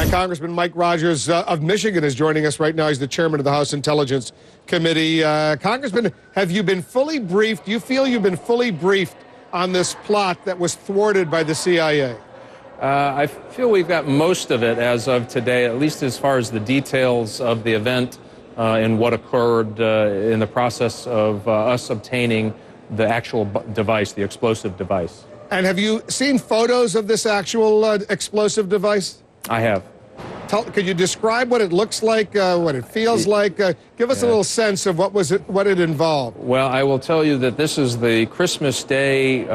And Congressman Mike Rogers of Michigan is joining us right now. He's the chairman of the House Intelligence Committee. Congressman, have you been fully briefed? Do you feel you've been fully briefed on this plot that was thwarted by the CIA? I feel we've got most of it as of today, at least as far as the details of the event and what occurred in the process of us obtaining the actual device, the explosive device. And have you seen photos of this actual explosive device? I have. Could you describe what it looks like, what it feels like? Give us a little sense of what it involved. Well, I will tell you that this is the Christmas Day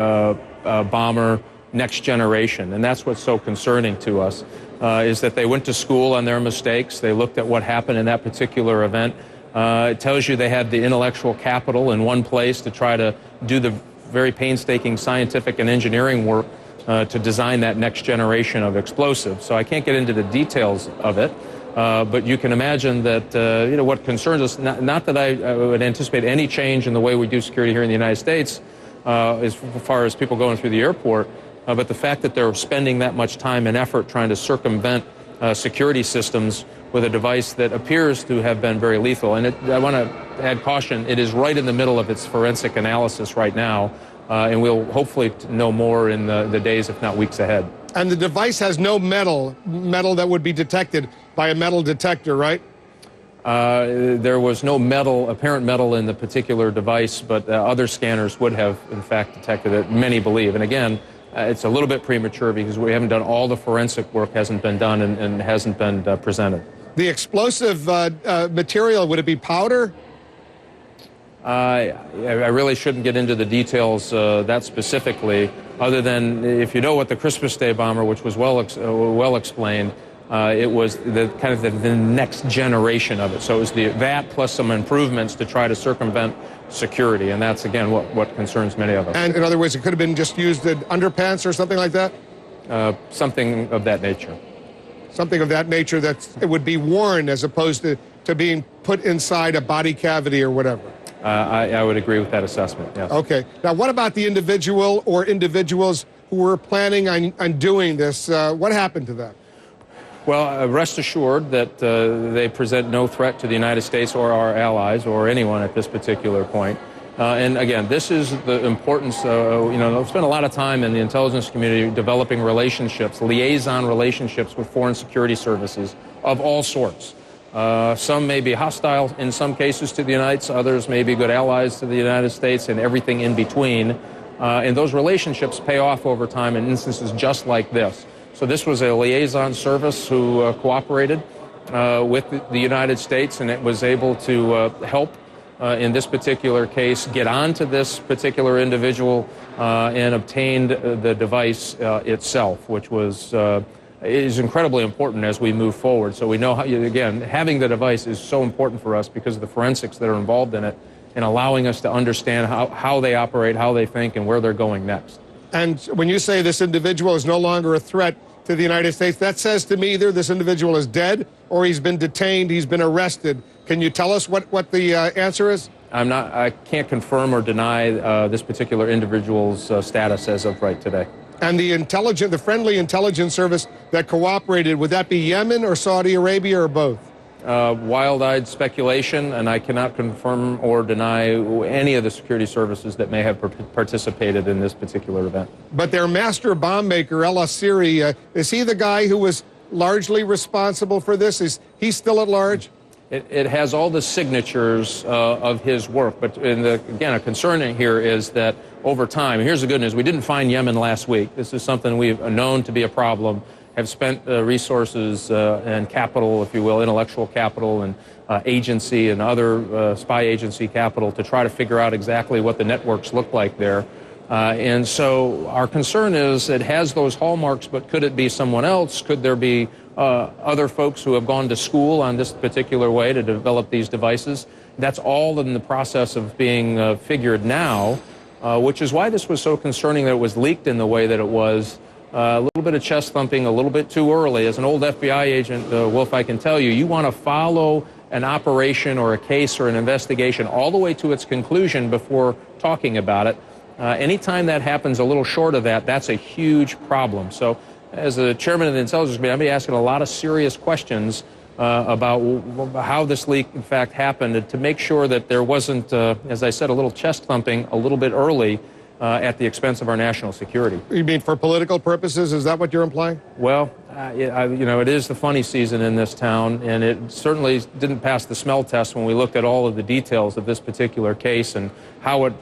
bomber next generation, and that's what's so concerning to us, is that they went to school on their mistakes. They looked at what happened in that particular event. It tells you they had the intellectual capital in one place to try to do the very painstaking scientific and engineering work to design that next generation of explosives. So I can't get into the details of it, but you can imagine that what concerns us, not that I would anticipate any change in the way we do security here in the United States as far as people going through the airport, but the fact that they're spending that much time and effort trying to circumvent security systems with a device that appears to have been very lethal. And I want to add caution, it is right in the middle of its forensic analysis right now. And we'll hopefully know more in the days, if not weeks ahead. And the device has no metal that would be detected by a metal detector, right? There was no apparent metal in the particular device, but other scanners would have, in fact, detected it, many believe. And again, it's a little bit premature because we haven't done all the forensic work, hasn't been done and hasn't been presented. The explosive material, would it be powder? I really shouldn't get into the details that specifically, other than if you know what the Christmas Day bomber, which was well explained, it was the kind of the next generation of it. So it was that plus some improvements to try to circumvent security, and that's again what concerns many of us. And in other words, it could have been just used in underpants or something like that? Something of that nature. Something of that nature that it would be worn as opposed to being put inside a body cavity or whatever. I would agree with that assessment, yes. Okay. Now, what about the individual or individuals who were planning on doing this? What happened to them? Well, rest assured that they present no threat to the United States or our allies or anyone at this particular point. And again, this is the importance, I've spent a lot of time in the intelligence community developing relationships, liaison relationships with foreign security services of all sorts. Some may be hostile in some cases to the United States, others may be good allies to the United States, and everything in between. And those relationships pay off over time in instances just like this. So this was a liaison service who cooperated with the United States, and it was able to help in this particular case get onto this particular individual and obtained the device itself, which is incredibly important as we move forward. So we know how, again, having the device is so important for us because of the forensics that are involved in it and allowing us to understand how they operate, how they think, and where they're going next. And when you say this individual is no longer a threat to the United States, that says to me either this individual is dead or he's been detained, he's been arrested. Can you tell us what the answer is? I can't confirm or deny this particular individual's status as of right today. And the friendly intelligence service that cooperated, would that be Yemen or Saudi Arabia or both? Wild-eyed speculation, and I cannot confirm or deny any of the security services that may have participated in this particular event. But their master bomb maker, El Asiri, is he the guy who was largely responsible for this? Is he still at large? It has all the signatures of his work, but again, a concern here is that over time, here's the good news, we didn't find Yemen last week. This is something we've known to be a problem, have spent resources and capital, if you will, intellectual capital and agency and other spy agency capital to try to figure out exactly what the networks look like there. And so our concern is it has those hallmarks, but could it be someone else? Could there be other folks who have gone to school on this particular way to develop these devices? That's all in the process of being figured now, which is why this was so concerning that it was leaked in the way that it was. A little bit of chest thumping a little bit too early. As an old FBI agent, Wolf, I can tell you, you want to follow an operation or a case or an investigation all the way to its conclusion before talking about it. Anytime that happens a little short of that, that's a huge problem. So as the chairman of the Intelligence Committee, I'll be asking a lot of serious questions about how this leak, in fact, happened, and to make sure that there wasn't, as I said, a little chest thumping a little bit early at the expense of our national security. You mean for political purposes? Is that what you're implying? Well, you know, it is the funny season in this town, and it certainly didn't pass the smell test when we looked at all of the details of this particular case and how it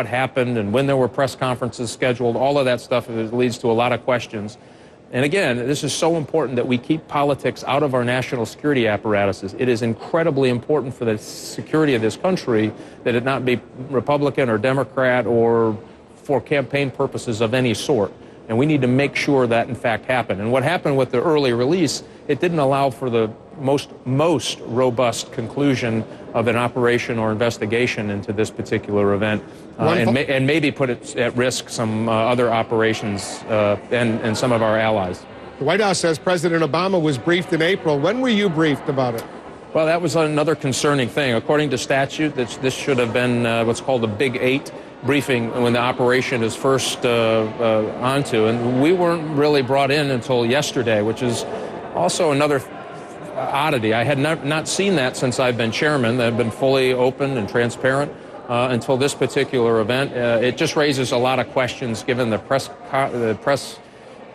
happened and when there were press conferences scheduled. All of that stuff leads to a lot of questions. And again, this is so important that we keep politics out of our national security apparatuses. It is incredibly important for the security of this country that it not be Republican or Democrat or for campaign purposes of any sort. And we need to make sure that, in fact, happened. And what happened with the early release, it didn't allow for the most robust conclusion of an operation or investigation into this particular event, and maybe put at risk some other operations and some of our allies. The White House says President Obama was briefed in April. When were you briefed about it? Well, that was another concerning thing. According to statute, this should have been what's called a Big 8 briefing when the operation is first onto. And we weren't really brought in until yesterday, which is also another oddity. I had not seen that since I've been chairman. They've been fully open and transparent until this particular event. It just raises a lot of questions given the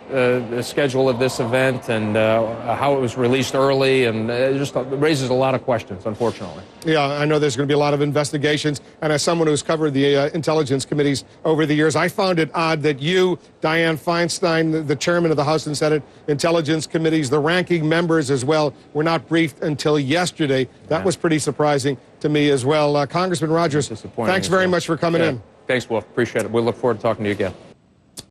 the schedule of this event and how it was released early, and it just raises a lot of questions, unfortunately. Yeah, I know there's going to be a lot of investigations, and as someone who's covered the intelligence committees over the years, I found it odd that you, Dianne Feinstein, the chairman of the House and Senate Intelligence Committees, the ranking members as well, were not briefed until yesterday. That was pretty surprising to me as well. Congressman Rogers, thanks very much for coming in. Thanks, Wolf. Appreciate it. We'll look forward to talking to you again.